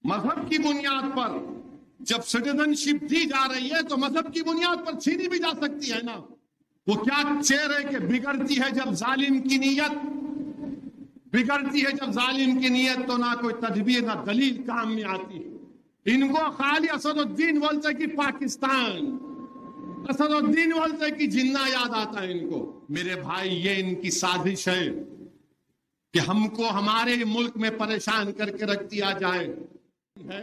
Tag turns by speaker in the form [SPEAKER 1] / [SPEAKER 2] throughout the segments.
[SPEAKER 1] मजहब की बुनियाद पर जब सिटीजनशिप दी जा रही है तो मजहब की बुनियाद पर छीनी भी जा सकती है ना। वो क्या चेहरे है कि बिगड़ती है जब जालिम की नीयत, बिगड़ती है जब जालिम की नीयत तो ना कोई तदबीर ना दलील काम में आती है। इनको खाली असदुद्दीन बोलते कि पाकिस्तान, असदुद्दीन बोलते कि जिन्ना याद आता है इनको। मेरे भाई ये इनकी साजिश है कि हमको हमारे मुल्क में परेशान करके रख दिया जाए है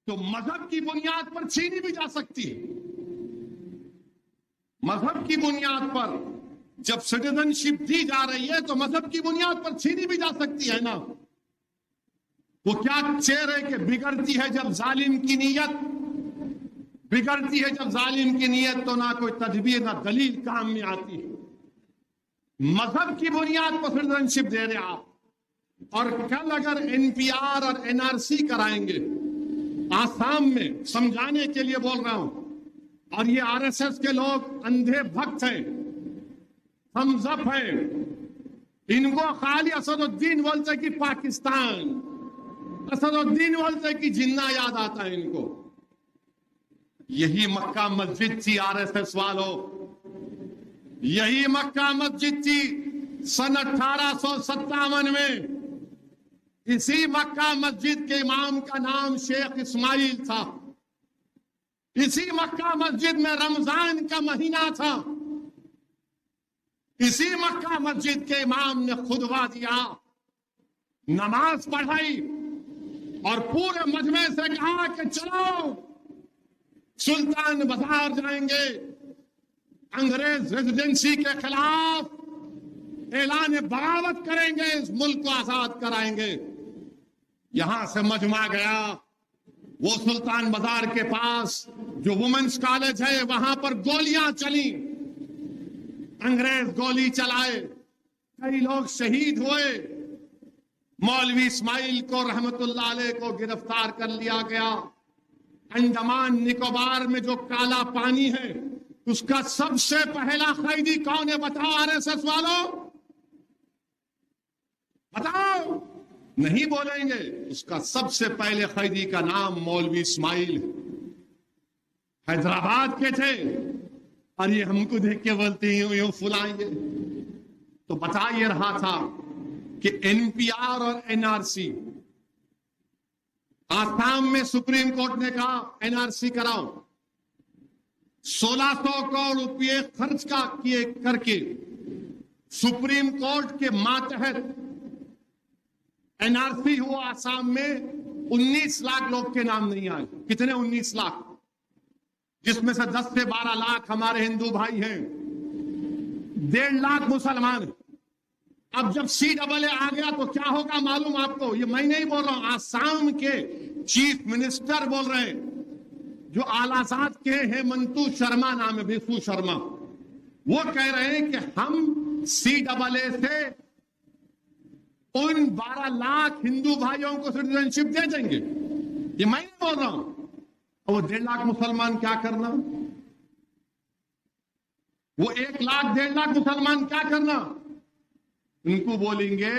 [SPEAKER 1] तो मजहब की बुनियाद पर छीनी भी जा सकती है। मजहब की बुनियाद पर जब सिटीजनशिप दी जा रही है तो मजहब की बुनियाद पर छीनी भी जा सकती है ना। वो क्या चेहरे के बिगड़ती है जब जालिम की नीयत, बिगड़ती है जब जालिम की नीयत तो ना कोई तदबीर ना दलील काम में आती है। मजहब की बुनियाद पर सिटीजनशिप दे रहे आप, और कल अगर एनपीआर और एनआरसी कराएंगे आसाम में, समझाने के लिए बोल रहा हूं, और ये आरएसएस के लोग अंधे भक्त हैं, हमजफ हैं, इनको खाली असदुद्दीन बोलते कि पाकिस्तान, असदुद्दीन बोलते कि जिन्ना याद आता है इनको। यही मक्का मस्जिद थी आरएसएस वालों, यही मक्का मस्जिद थी सन 1857 में। इसी मक्का मस्जिद के इमाम का नाम शेख इस्माइल था। इसी मक्का मस्जिद में रमजान का महीना था। इसी मक्का मस्जिद के इमाम ने खुतबा दिया, नमाज पढ़ाई और पूरे मजमे से कहा कि चलो सुल्तान बाजार जाएंगे, अंग्रेज रेजिडेंसी के खिलाफ ऐलान बगावत करेंगे, इस मुल्क को आजाद कराएंगे। यहां से मजमा गया, वो सुल्तान बाजार के पास जो वुमेन्स कॉलेज है वहां पर गोलियां चली, अंग्रेज गोली चलाए, कई लोग शहीद हुए। मौलवी इस्माइल को रहमतुल्लाह अलैह को गिरफ्तार कर लिया गया। अंडमान निकोबार में जो काला पानी है उसका सबसे पहला कैदी कौन है बताओ आरएसएस वालों, बताओ। नहीं बोलेंगे। उसका सबसे पहले कैदी का नाम मौलवी इस्माइल हैदराबाद के थे। और ये हमको देख के बोलते हैं यूं फुलाएंगे। तो बता ये रहा था कि एनपीआर और एनआरसी, आसाम में सुप्रीम कोर्ट ने कहा एनआरसी कराओ, 1600 करोड़ रुपए खर्च का किए करके सुप्रीम कोर्ट के मातहत एनआरसी हुआ। आसाम में 19 लाख लोग के नाम नहीं आए। कितने? 19 लाख, जिसमें से 10 से 12 लाख हमारे हिंदू भाई हैं, 1.5 लाख मुसलमान। अब जब CAA आ गया तो क्या होगा मालूम आपको? ये मैं नहीं बोल रहा हूं, आसाम के चीफ मिनिस्टर बोल रहे हैं, जो आलाजाद के हेमंतु शर्मा नाम है, बिशु शर्मा, वो कह रहे हैं कि हम CAA से उन 12 लाख हिंदू भाइयों को सिटीजनशिप दे देंगे। ये मैं नहीं बोल रहा हूं। और वो 1.5 लाख मुसलमान क्या करना? वो 1 लाख 1.5 लाख मुसलमान क्या करना? उनको बोलेंगे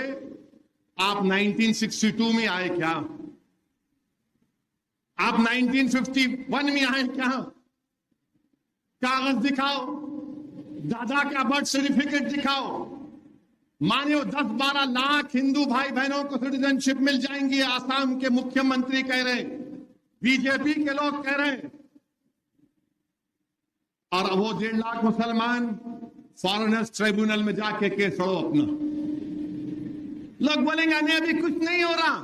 [SPEAKER 1] आप 1962 में आए क्या? आप 1951 में आए क्या? कागज दिखाओ, दादा का बर्थ सर्टिफिकेट दिखाओ। मानियो 10-12 लाख हिंदू भाई बहनों को सिटीजनशिप मिल जाएंगी। आसाम के मुख्यमंत्री कह रहे हैं, बीजेपी के लोग कह रहे हैं। और वो 1.5 लाख मुसलमान फॉरेनर्स ट्रिब्यूनल में जाके केस लड़ो अपना। लोग बोलेंगे नहीं अभी कुछ नहीं हो रहा।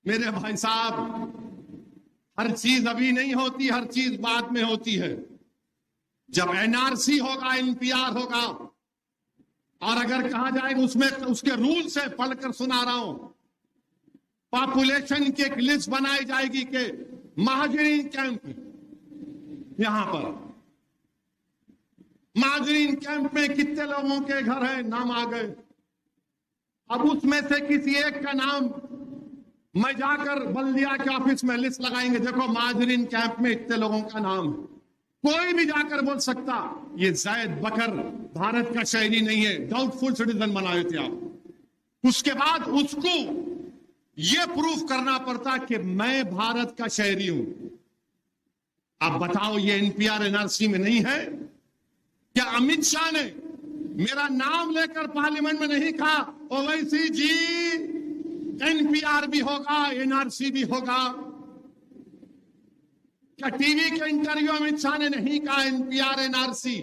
[SPEAKER 1] मेरे भाई साहब, हर चीज अभी नहीं होती, हर चीज बाद में होती है। जब एनआरसी होगा, एनपीआर होगा, और अगर कहा जाएगा उसमें उसके रूल से पढ़कर सुना रहा हूं, पॉपुलेशन की एक लिस्ट बनाई जाएगी कि महाजरीन कैंप, यहां पर महाजरीन कैंप में कितने लोगों के घर हैं, नाम आ गए। अब उसमें से किसी एक का नाम मैं जाकर बल्दिया के ऑफिस में लिस्ट लगाएंगे, देखो महाजरीन कैंप में इतने लोगों का नाम है। कोई भी जाकर बोल सकता ये जैद बकर भारत का शहरी नहीं है, डाउटफुल सिटीजन बनाए थे आप। उसके बाद उसको यह प्रूफ करना पड़ता कि मैं भारत का शहरी हूं। अब बताओ, ये एनपीआर एनआरसी में नहीं है क्या? अमित शाह ने मेरा नाम लेकर पार्लियामेंट में नहीं कहा ओवैसी जी एनपीआर भी होगा, एनआरसी भी होगा? क्या टीवी के इंटरव्यू अमित शाह ने नहीं कहा एनपीआर एनआरसी?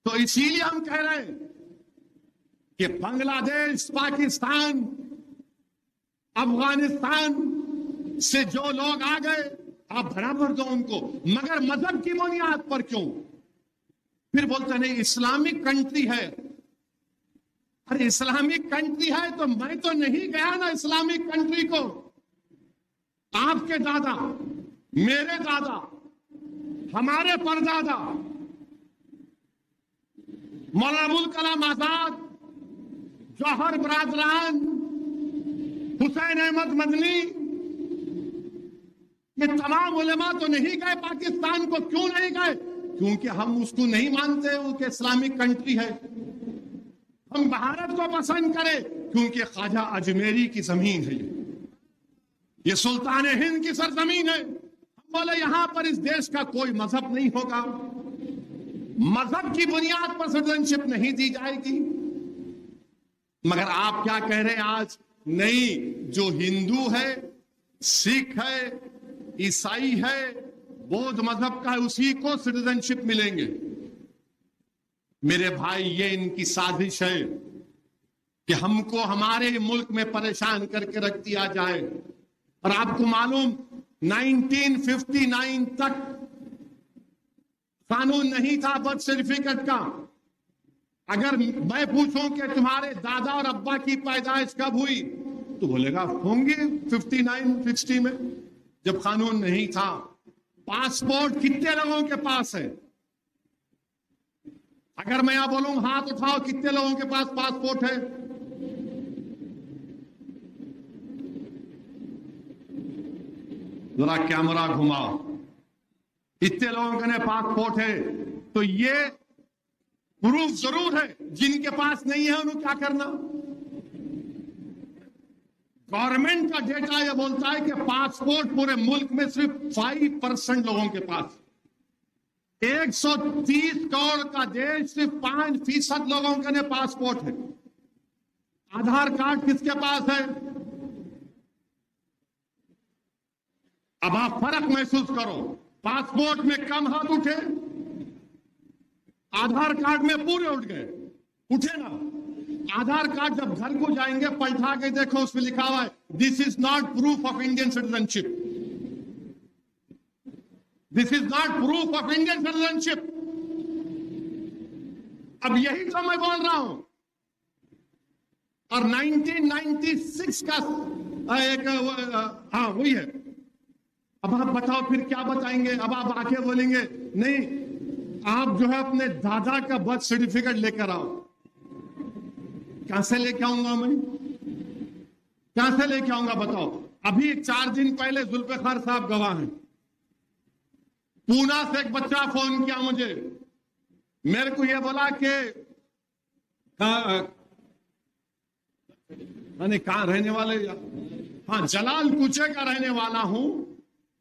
[SPEAKER 1] तो इसीलिए हम कह रहे हैं कि बांग्लादेश, पाकिस्तान, अफगानिस्तान से जो लोग आ गए आप बराबर दो उनको, मगर मजहब की बुनियाद पर क्यों? फिर बोलते नहीं इस्लामिक कंट्री है। अरे इस्लामिक कंट्री है तो मैं तो नहीं गया ना इस्लामिक कंट्री को। आपके दादा, मेरे दादा, हमारे परदादा मौलाना अबुल कलाम आजाद, जौहर बरादरान, हुसैन अहमद मदनी, ये तमाम उलेमा तो नहीं गए पाकिस्तान को। क्यों नहीं गए? क्योंकि हम उसको नहीं मानते वो कि इस्लामिक कंट्री है। हम भारत को पसंद करें क्योंकि ख्वाजा अजमेरी की जमीन है, ये सुल्तान हिंद की सरजमीन है। हम बोले यहां पर इस देश का कोई मजहब नहीं होगा, मजहब की बुनियाद पर सिटीजनशिप नहीं दी जाएगी। मगर आप क्या कह रहे हैं आज? नहीं, जो हिंदू है, सिख है, ईसाई है, बौद्ध मजहब का है, उसी को सिटीजनशिप मिलेंगे। मेरे भाई, ये इनकी साजिश है कि हमको हमारे मुल्क में परेशान करके रख दिया जाए। और आपको मालूम 1959 तक कानून नहीं था बर्थ सर्टिफिकेट का। अगर मैं पूछूं कि तुम्हारे दादा और अब्बा की पैदाइश कब हुई तो बोलेगा होंगे 59-60 में, जब कानून नहीं था। पासपोर्ट कितने लोगों के पास है? अगर मैं यहां बोलूं हाथ उठाओ, कितने लोगों के पास पासपोर्ट है? जरा कैमरा घुमाओ, इतने लोगों के पासपोर्ट है। तो ये प्रूफ जरूर है। जिनके पास नहीं है उन्हें क्या करना? गवर्नमेंट का डेटा यह बोलता है कि पासपोर्ट पूरे मुल्क में सिर्फ 5% लोगों के पास। 130 करोड़ का देश, सिर्फ 5% लोगों के पासपोर्ट है। आधार कार्ड किसके पास है? अब आप फर्क महसूस करो, पासपोर्ट में कम हाथ उठे, आधार कार्ड में पूरे उठ गए। उठे ना? आधार कार्ड जब घर को जाएंगे पलटा के देखो, उसमें लिखा हुआ है this is not proof of Indian citizenship, this is not proof of Indian citizenship. अब यही तो मैं बोल रहा हूं। और 1996 का एक हाँ वही है। अब आप बताओ फिर क्या बताएंगे? अब आप आके बोलेंगे नहीं, आप जो है अपने दादा का बर्थ सर्टिफिकेट लेकर आओ। कहां से लेके आऊंगा मैं? कहां से लेके आऊंगा बताओ? अभी 4 दिन पहले जुल्फिकार साहब गवाह हैं। पूना से एक बच्चा फोन किया मुझे, मेरे को यह बोला कि मैंने कहां रहने वाले, हाँ जलाल कुचे का रहने वाला हूं।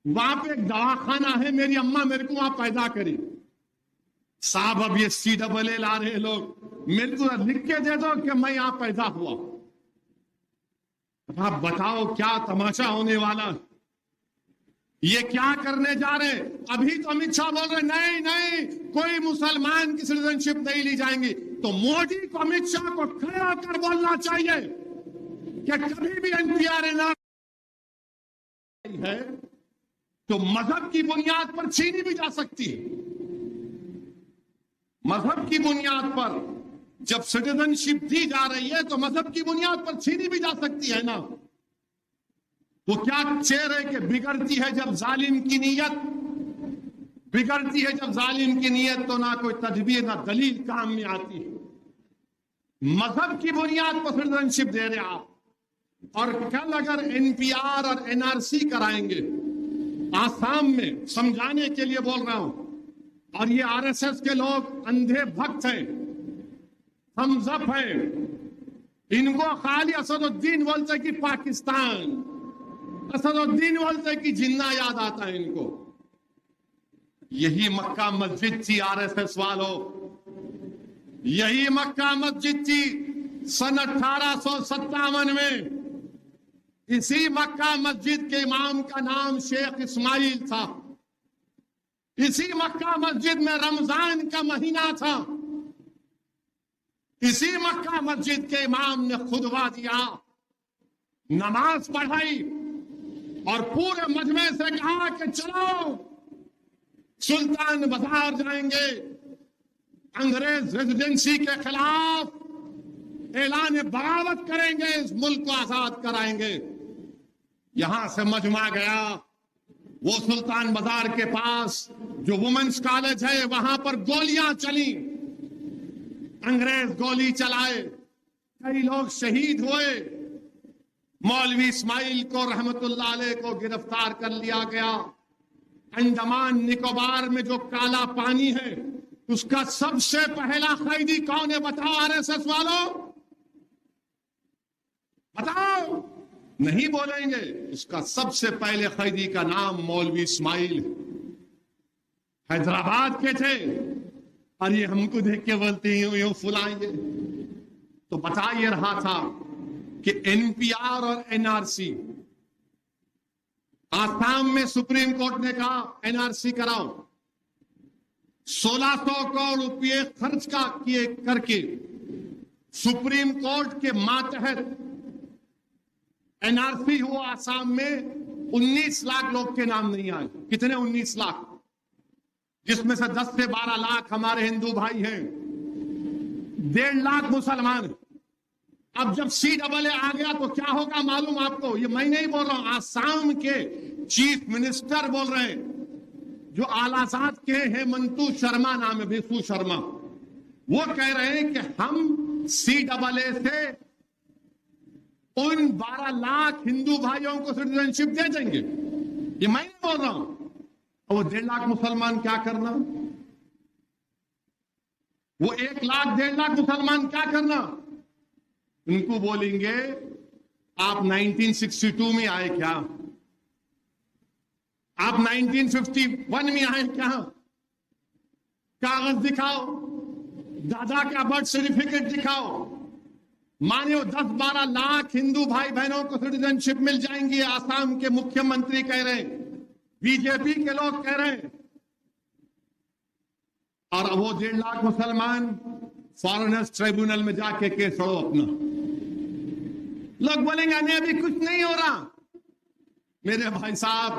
[SPEAKER 1] वहां पे एक दवाखाना है, मेरी अम्मा मेरे को वहां पैदा करी। साहब अब ये CAA ला रहे लोग, मेरे को लिख के दे दो कि मैं यहां पैदा हुआ। अब आप बताओ क्या तमाशा होने वाला? ये क्या करने जा रहे? अभी तो अमित शाह बोल रहे नहीं नहीं कोई मुसलमान की सिटीजनशिप नहीं ली जाएंगी। तो मोदी को, अमित शाह को खड़े होकर बोलना चाहिए कि कभी भी NPR है तो मजहब की बुनियाद पर छीनी भी जा सकती है। मजहब की बुनियाद पर जब सिटीजनशिप दी जा रही है तो मजहब की बुनियाद पर छीनी भी जा सकती है ना। वो क्या चेहरे के बिगड़ती है जब जालिम की नीयत, बिगड़ती है जब जालिम की नीयत तो ना कोई तदबीर ना दलील काम में आती है। मजहब की बुनियाद पर सिटीजनशिप दे रहे आप, और कल अगर NPR और NRC कराएंगे, आसाम में समझाने के लिए बोल रहा हूं, और ये RSS के लोग अंधे भक्त हैं, थम्स अप है, इनको खाली असदुद्दीन बोलते कि पाकिस्तान, असदुद्दीन बोलते कि जिन्ना याद आता है इनको। यही मक्का मस्जिद थी आरएसएस वालों, यही मक्का मस्जिद थी सन 1857 में। इसी मक्का मस्जिद के इमाम का नाम शेख इस्माइल था। इसी मक्का मस्जिद में रमजान का महीना था। इसी मक्का मस्जिद के इमाम ने खुतबा दिया, नमाज पढ़ाई और पूरे मजमे से कहा कि चलो सुल्तान बाजार जाएंगे, अंग्रेज रेजिडेंसी के खिलाफ ऐलान बगावत करेंगे, इस मुल्क को आजाद कराएंगे। यहां से मजमा गया, वो सुल्तान बाजार के पास जो वुमेन्स कॉलेज है वहां पर गोलियां चली, अंग्रेज गोली चलाए, कई लोग शहीद हुए। मौलवी इस्माइल को रहमतुल्लाह अलैह को गिरफ्तार कर लिया गया। अंडमान निकोबार में जो काला पानी है उसका सबसे पहला कैदी कौन है बताओ आरएसएस वालों, बताओ। नहीं बोलेंगे। उसका सबसे पहले कैदी का नाम मौलवी इस्माइल है, हैदराबाद के थे। और ये हमको देख के बोलते हैं यूं फुलाएंगे। तो बता ये रहा था कि एनपीआर और एनआरसी, आसाम में सुप्रीम कोर्ट ने कहा एनआरसी कराओ, 1600 करोड़ रुपए खर्च किए करके सुप्रीम कोर्ट के मातहत एनआरसी हुआ। आसाम में 19 लाख लोग के नाम नहीं आए। कितने? 19 लाख, जिसमें से 10 से 12 लाख हमारे हिंदू भाई हैं, 1.5 लाख मुसलमान हैं। अब जब CAA आ गया तो क्या होगा मालूम आपको? ये मैं नहीं बोल रहा हूं, आसाम के चीफ मिनिस्टर बोल रहे हैं, जो आलाजाद के हेमंतु शर्मा नाम है, बिशु शर्मा, वो कह रहे हैं कि हम CAA से उन 12 लाख हिंदू भाइयों को सिटीजनशिप दे देंगे। ये मैं नहीं बोल रहा हूं। और वो 1.5 लाख मुसलमान क्या करना? वो 1 लाख 1.5 लाख मुसलमान क्या करना? उनको बोलेंगे आप 1962 में आए क्या? आप 1951 में आए क्या? कागज दिखाओ, दादा का बर्थ सर्टिफिकेट दिखाओ। माने 10-12 लाख हिंदू भाई बहनों को सिटीजनशिप मिल जाएंगी। आसाम के मुख्यमंत्री कह रहे हैं, बीजेपी के लोग कह रहे हैं। और वो 1.5 लाख मुसलमान फॉरेनर्स ट्रिब्यूनल में जाके केस लड़ो अपना। लोग बोलेंगे नहीं अभी कुछ नहीं हो रहा। मेरे भाई साहब,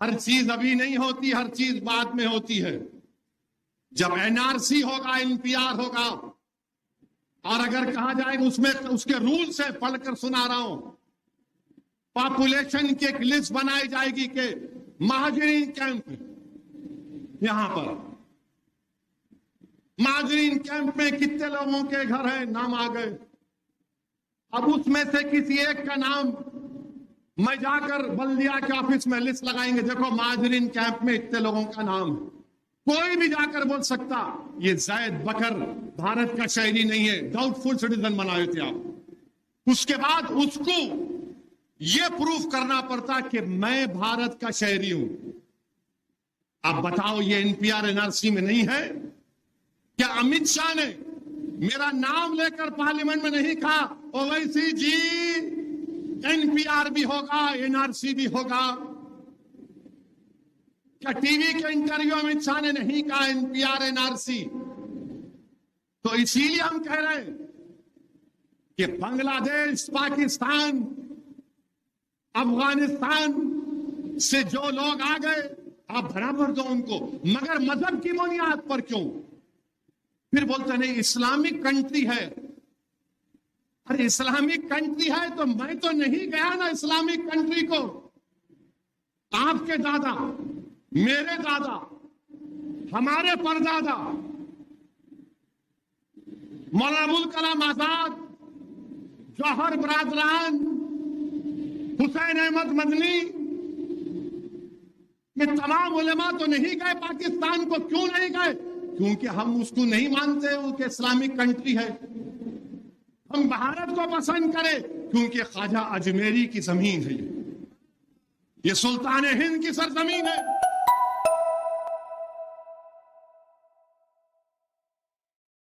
[SPEAKER 1] हर चीज अभी नहीं होती, हर चीज बाद में होती है। जब एनआरसी होगा, एनपीआर होगा, और अगर कहा जाएगा उसमें उसके रूल्स है, पढ़कर सुना रहा हूं, पॉपुलेशन की एक लिस्ट बनाई जाएगी कि महाजरीन कैंप, यहां पर महाजरीन कैंप में कितने लोगों के घर हैं, नाम आ गए। अब उसमें से किसी एक का नाम मैं जाकर बल्दिया के ऑफिस में लिस्ट लगाएंगे, देखो महाजरीन कैंप में इतने लोगों का नाम है। कोई भी जाकर बोल सकता ये जैद बकर भारत का शहरी नहीं है, डाउटफुल सिटीजन बनाए थे आप। उसके बाद उसको ये प्रूफ करना पड़ता कि मैं भारत का शहरी हूं। आप बताओ ये एनपीआर एनआरसी में नहीं है क्या? अमित शाह ने मेरा नाम लेकर पार्लियामेंट में नहीं कहा ओवैसी जी एनपीआर भी होगा, एनआरसी भी होगा? क्या टीवी के इंटरव्यू अमित शाह ने नहीं कहा एनपीआर एनआरसी? तो इसीलिए हम कह रहे हैं कि बांग्लादेश, पाकिस्तान, अफगानिस्तान से जो लोग आ गए आप बराबर दो उनको, मगर मजहब की बुनियाद पर क्यों? फिर बोलते नहीं इस्लामिक कंट्री है। अरे इस्लामिक कंट्री है तो मैं तो नहीं गया ना इस्लामिक कंट्री को। आपके दादा, मेरे दादा, हमारे परदादा मौलाना अबुल कलाम आजाद, जौहर बरादरान, हुसैन अहमद मदनी, ये तमाम उलेमा तो नहीं गए पाकिस्तान को। क्यों नहीं गए? क्योंकि हम उसको नहीं मानते वो कि इस्लामिक कंट्री है। हम भारत को पसंद करें क्योंकि ख्वाजा अजमेरी की जमीन है, ये सुल्तान हिंद की सरजमीन है।